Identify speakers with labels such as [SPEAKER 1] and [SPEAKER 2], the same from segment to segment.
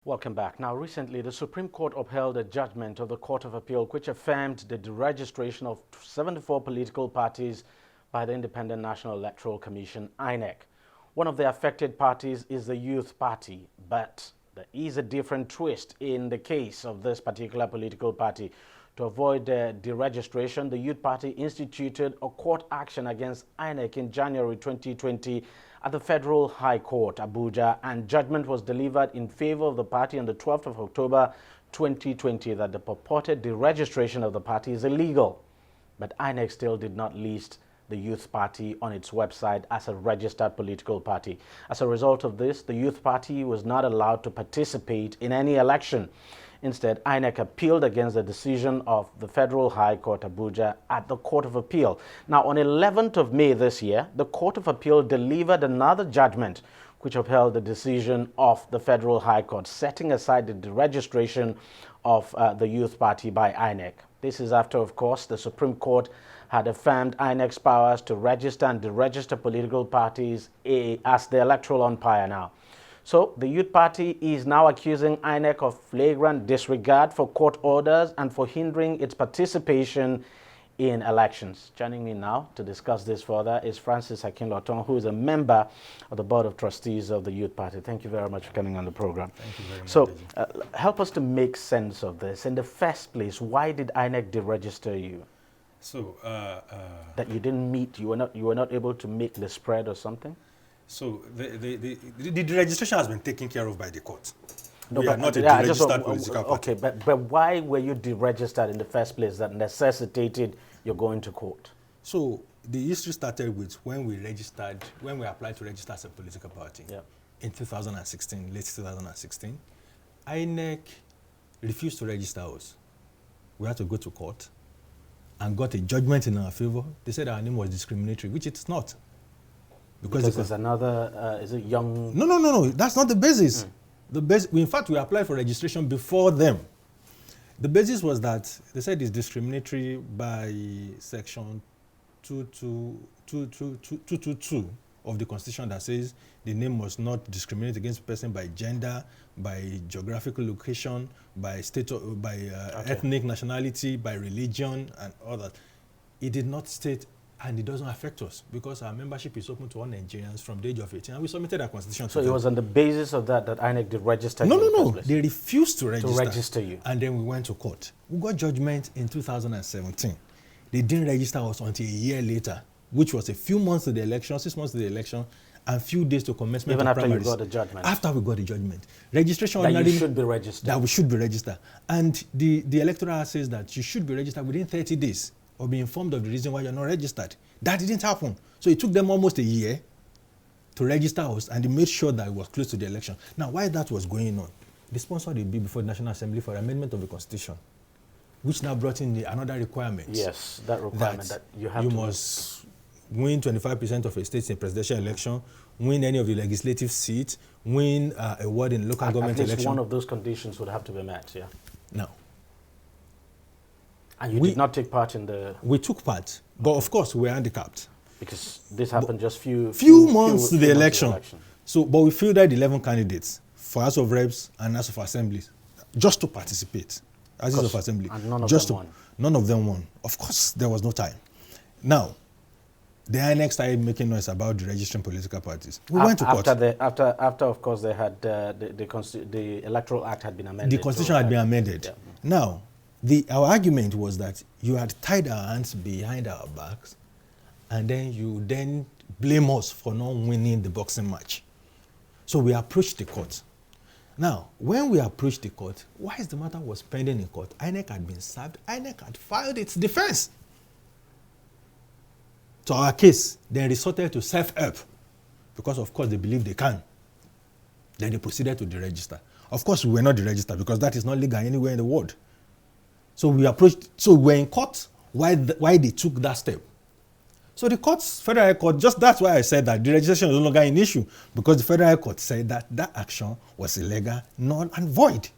[SPEAKER 1] Welcome back. Now, recently, the Supreme Court upheld a judgment of the Court of Appeal which affirmed the deregistration of 74 political parties by the Independent National Electoral Commission, Inec. One of the affected parties is the Youth Party, but there is a different twist in the case of this particular political party. To avoid deregistration, the Youth Party instituted a court action against Inec in January 2020 at the Federal High Court, Abuja, and judgment was delivered in favor of the party on the 12th of October 2020 that the purported deregistration of the party is illegal. But Inec still did not list the Youth Party on its website as a registered political party. As a result of this, the Youth Party was not allowed to participate in any election. Instead, Inec appealed against the decision of the Federal High Court, Abuja, at the Court of Appeal. Now, on 11th of May this year, the Court of Appeal delivered another judgment which upheld the decision of the Federal High Court, setting aside the deregistration of the Youth Party by Inec. This is after, of course, the Supreme Court had affirmed Inec's powers to register and deregister political parties as the electoral umpire now. So the Youth Party is now accusing Inec of flagrant disregard for court orders and for hindering its participation in elections. Joining me now to discuss this further is Francis Akinloton, who is a member of the Board of Trustees of the Youth Party. Thank you very much for coming on the program.
[SPEAKER 2] Thank you very much.
[SPEAKER 1] So help us to make sense of this. In the first place, why did Inec deregister you?
[SPEAKER 2] So
[SPEAKER 1] That you didn't meet, you were not able to make the spread or something?
[SPEAKER 2] So the registration has been taken care of by the court.
[SPEAKER 1] No,
[SPEAKER 2] we are not a
[SPEAKER 1] yeah,
[SPEAKER 2] registered political party.
[SPEAKER 1] Okay, but why were you deregistered in the first place that necessitated your going to court?
[SPEAKER 2] So the history started with when we applied to register as a political party in 2016, late 2016. INEC refused to register us. We had to go to court and got a judgment in our favor. They said our name was discriminatory, which it's not.
[SPEAKER 1] Because there's another, is it young?
[SPEAKER 2] No, that's not the basis. In fact, we applied for registration before them. The basis was that they said it's discriminatory by section 222 of the Constitution that says the name must not discriminate against a person by gender, by geographical location, by state, ethnic nationality, by religion, and all that. It did not state. And it doesn't affect us because our membership is open to all Nigerians from the age of 18. And we submitted our constitution to them.
[SPEAKER 1] So it was on the basis of that INEC did register you?
[SPEAKER 2] No. They refused to register.
[SPEAKER 1] To register you.
[SPEAKER 2] And then we went to court. We got judgment in 2017. They didn't register us until a year later, which was a few months to the election, 6 months to the election, and few days to commencement
[SPEAKER 1] of
[SPEAKER 2] primaries.
[SPEAKER 1] Even after you got the judgment?
[SPEAKER 2] After we got the judgment. Registration
[SPEAKER 1] that you should be registered.
[SPEAKER 2] That we should be registered. And the electoral act says that you should be registered within 30 days or be informed of the reason why you're not registered. That didn't happen. So it took them almost a year to register us, and they made sure that it was close to the election. Now, while that was going on, they sponsored a bill before the National Assembly for amendment of the Constitution, which now brought in another requirement.
[SPEAKER 1] Yes, that requirement that you
[SPEAKER 2] must win 25% of a state in presidential election, win any of the legislative seats, win a ward in local government election.
[SPEAKER 1] At least one of those conditions would have to be met, yeah.
[SPEAKER 2] No.
[SPEAKER 1] And you did not take part in the...
[SPEAKER 2] We took part, but of course we were handicapped.
[SPEAKER 1] Because this happened just few
[SPEAKER 2] months to the election. So, but we fielded 11 candidates for House of Reps and House of Assemblies just to participate. House of Assembly.
[SPEAKER 1] And none of them won.
[SPEAKER 2] None of them won. Of course, there was no time. Now, the INEC started making noise about the registering political parties. We went to court.
[SPEAKER 1] After, of course, they had the Electoral Act had been amended.
[SPEAKER 2] The Constitution had been amended. Yeah. Now, our argument was that you had tied our hands behind our backs, and then you blame us for not winning the boxing match. So we approached the court. Now, when we approached the court, whilst the matter was pending in court, INEC had been served, INEC had filed its defense. So our case then resorted to self-help because, of course, they believe they can. Then they proceeded to deregister. Of course, we were not deregistered because that is not legal anywhere in the world. So we were in court why they took that step. So the Federal High Court, just that's why I said that the registration is no longer an issue, because the Federal High Court said that action was illegal, null and void.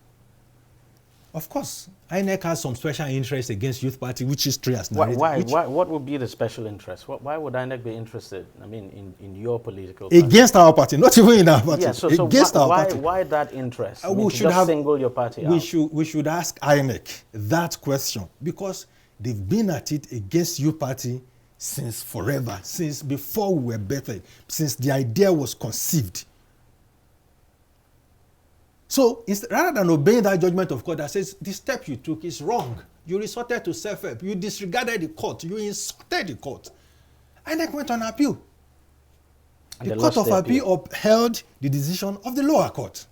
[SPEAKER 2] Of course, INEC has some special interest against Youth Party, which history has narrated.
[SPEAKER 1] Why? What would be the special interest? Why would INEC be interested? I mean, in your political party?
[SPEAKER 2] Against our party, not even in our party.
[SPEAKER 1] Yeah, so
[SPEAKER 2] against our party.
[SPEAKER 1] Why that interest?
[SPEAKER 2] We should just
[SPEAKER 1] single your party out.
[SPEAKER 2] We should ask INEC that question, because they've been at it against Youth Party since forever, since before we were birthed, since the idea was conceived. So rather than obeying that judgment of court that says the step you took is wrong, you resorted to self-help, you disregarded the court, you insulted the court, INEC went on appeal. The Court of Appeal upheld the decision of the lower court.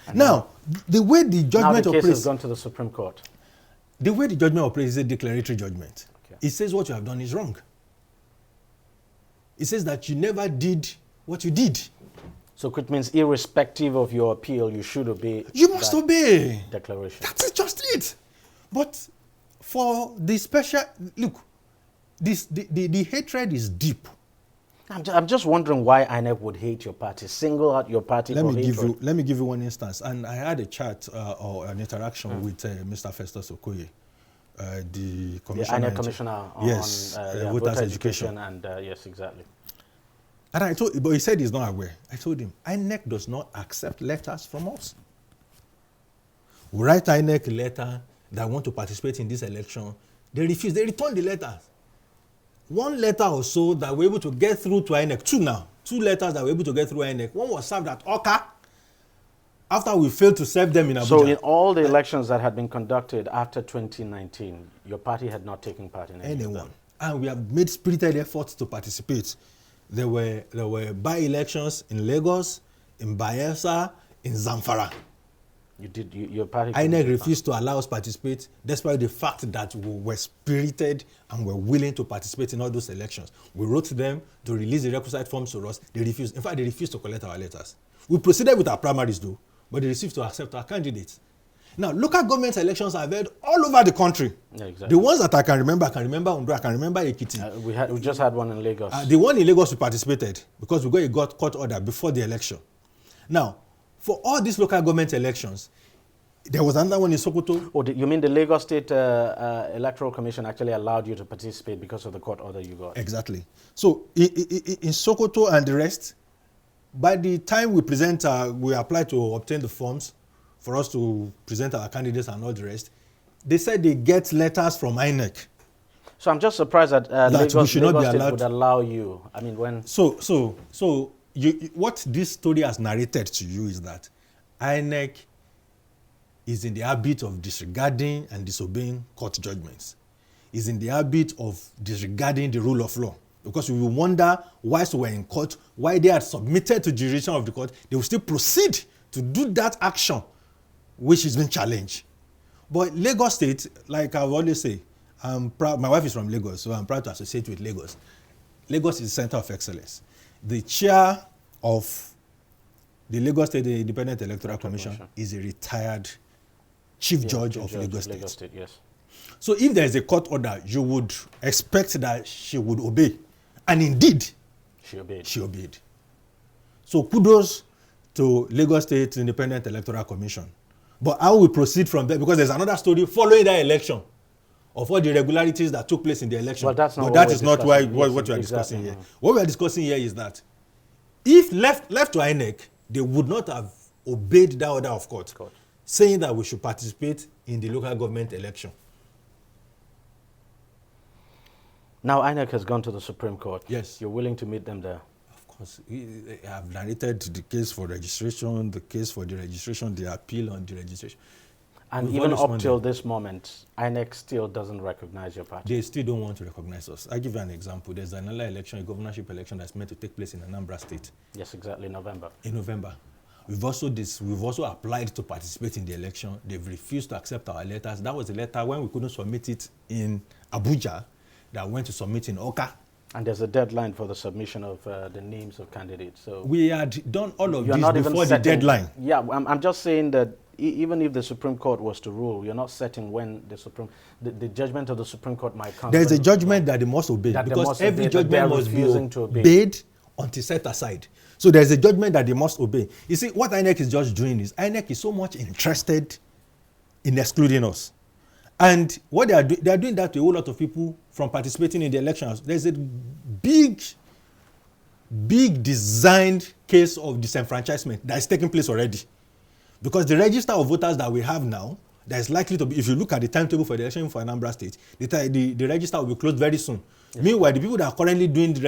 [SPEAKER 2] And now, the way the judgment operates... Now the case has
[SPEAKER 1] gone to the Supreme Court.
[SPEAKER 2] The way the judgment operates is a declaratory judgment. Okay. It says what you have done is wrong. It says that you never did what you did.
[SPEAKER 1] So it means irrespective of your appeal, you should obey.
[SPEAKER 2] You must obey.
[SPEAKER 1] Declaration.
[SPEAKER 2] That's just it. But for the special... Look, the hatred is deep.
[SPEAKER 1] I'm just wondering why INEC would hate your party, single out your party for hatred.
[SPEAKER 2] Let me give you one instance. And I had a chat or an interaction with Mr. Festus Okoye, the commissioner.
[SPEAKER 1] The INEC commissioner on voters education and yes, exactly.
[SPEAKER 2] And but he said he's not aware. I told him, INEC does not accept letters from us. We write INEC a letter that want to participate in this election. They refuse. They return the letters. One letter or so that we're able to get through to INEC. Two letters that we're able to get through INEC. One was served at Oka after we failed to serve them in Abuja.
[SPEAKER 1] So in all the elections that had been conducted after 2019, your party had not taken part in any of them?
[SPEAKER 2] And we have made spirited efforts to participate. There were by-elections in Lagos, in Bayelsa, in Zamfara.
[SPEAKER 1] Your party...
[SPEAKER 2] INEC refused to allow us participate, despite the fact that we were spirited and were willing to participate in all those elections. We wrote to them to release the requisite forms to us. They refused. In fact, they refused to collect our letters. We proceeded with our primaries, though, but they refused to accept our candidates. Now, local government elections are held all over the country. Yeah, exactly. The ones that I can remember Ondo, I can remember Ekiti.
[SPEAKER 1] We just had one in Lagos.
[SPEAKER 2] The one in Lagos we participated because we got court order before the election. Now, for all these local government elections, there was another one in Sokoto.
[SPEAKER 1] Oh, you mean the Lagos State Electoral Commission actually allowed you to participate because of the court order you got?
[SPEAKER 2] Exactly. So in Sokoto and the rest, by the time we applied to obtain the forms for us to present our candidates and all the rest, they said they get letters from INEC.
[SPEAKER 1] So I'm just surprised that Lagos State would allow you. I mean, when...
[SPEAKER 2] So what this story has narrated to you is that INEC is in the habit of disregarding and disobeying court judgments. Is in the habit of disregarding the rule of law. Because we will wonder why we were in court, why they had submitted to jurisdiction of the court, they will still proceed to do that action which has been challenged. But Lagos State, like I always say, I'm proud, my wife is from Lagos, so I'm proud to associate with Lagos. Lagos is the center of excellence. The chair of the Lagos State Independent Electoral Commission is a retired chief judge of Lagos State.
[SPEAKER 1] Yes.
[SPEAKER 2] So if there is a court order, you would expect that she would obey. And indeed,
[SPEAKER 1] she
[SPEAKER 2] obeyed. So kudos to Lagos State Independent Electoral Commission. But how we proceed from there, because there's another story following that election of all the irregularities that took place in the election.
[SPEAKER 1] Well, that's not
[SPEAKER 2] but that is not what we are discussing here. What we are discussing here is that if left to INEC, they would not have obeyed that order of court, saying that we should participate in the local government election.
[SPEAKER 1] Now INEC has gone to the Supreme Court.
[SPEAKER 2] Yes.
[SPEAKER 1] You're willing to meet them there?
[SPEAKER 2] Of course. I have narrated the case for registration, the case for the registration, the appeal on the registration.
[SPEAKER 1] And even up till this moment, INEC still doesn't recognize your party?
[SPEAKER 2] They still don't want to recognize us. I'll give you an example. There's another election, a governorship election that's meant to take place in Anambra State.
[SPEAKER 1] Yes, exactly, November.
[SPEAKER 2] In November. We've also applied to participate in the election. They've refused to accept our letters. That was the letter when we couldn't submit it in Abuja that went to submit in Oka.
[SPEAKER 1] And there's a deadline for the submission of the names of candidates. So
[SPEAKER 2] we had done all of this before the deadline.
[SPEAKER 1] Yeah, I'm just saying that even if the Supreme Court was to rule, you're not setting when the judgment of the Supreme Court might come.
[SPEAKER 2] There's a judgment that they must obey, because every judgment must be obeyed until set aside. So there's a judgment that they must obey. You see, what INEC is just doing is, INEC is so much interested in excluding us. And what they are doing that to a whole lot of people from participating in the elections. There's a big designed case of disenfranchisement that is taking place already. Because the register of voters that we have now, that is likely to be, if you look at the timetable for the election for Anambra State, the register will be closed very soon. Yes. Meanwhile, the people that are currently doing the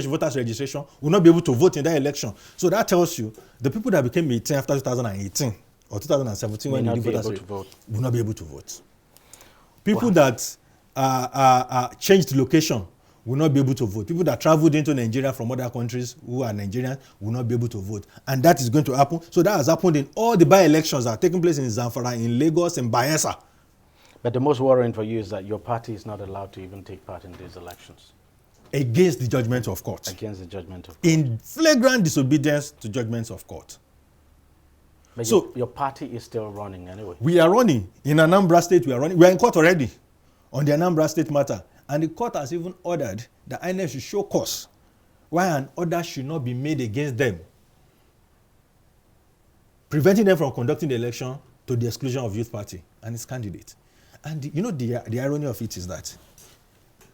[SPEAKER 2] voters registration will not be able to vote in that election. So that tells you the people that became 18 after 2018 or 2017 when they did voters will not be able to vote. People that changed location will not be able to vote. People that traveled into Nigeria from other countries who are Nigerians will not be able to vote. And that is going to happen. So that has happened in all the by-elections that are taking place in Zamfara, in Lagos, and Bayelsa.
[SPEAKER 1] But the most worrying for you is that your party is not allowed to even take part in these elections.
[SPEAKER 2] Against the judgment of court.
[SPEAKER 1] Against the judgment of court.
[SPEAKER 2] In flagrant disobedience to judgments of court.
[SPEAKER 1] But so your party is still running anyway.
[SPEAKER 2] We are running. In Anambra State, we are running. We are in court already on the Anambra State matter. And the court has even ordered that INEC should show cause why an order should not be made against them, preventing them from conducting the election to the exclusion of Youth Party and its candidate. And you know the irony of it is that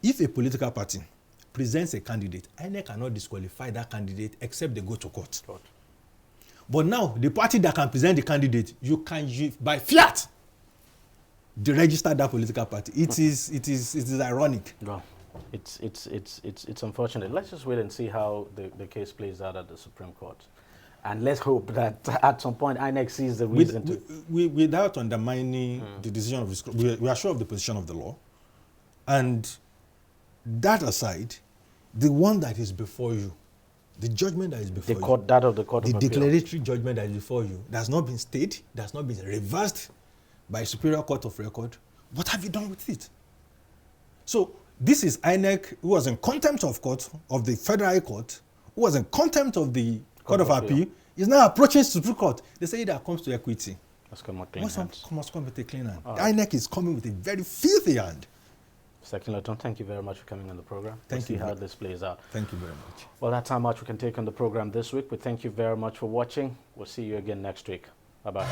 [SPEAKER 2] if a political party presents a candidate, INEC cannot disqualify that candidate except they go to court. But now, the party that can present the candidate, you can, by fiat, deregister that political party. It is ironic.
[SPEAKER 1] Well, it's unfortunate. Let's just wait and see how the case plays out at the Supreme Court. And let's hope that at some point INEC sees the reason
[SPEAKER 2] without undermining the decision of the we are sure of the position of the law. And that aside, the one that is before you, the judgment that is before you,
[SPEAKER 1] the
[SPEAKER 2] declaratory judgment that is before you, that has not been stayed, that has not been reversed by a superior court of record. What have you done with it? So this is INEC, who was in contempt of court, of the Federal High Court, who was in contempt of the Court of Appeal, is now approaching Supreme Court. They say that comes to equity.
[SPEAKER 1] Must come with clean hands.
[SPEAKER 2] Must come with a clean hand. Right. INEC is coming with a very filthy hand.
[SPEAKER 1] Mr. Kinloton, thank you very much for coming on the program.
[SPEAKER 2] Thank you.
[SPEAKER 1] See how this plays out.
[SPEAKER 2] Thank you very much.
[SPEAKER 1] Well, that's how much we can take on the program this week. We thank you very much for watching. We'll see you again next week. Bye-bye.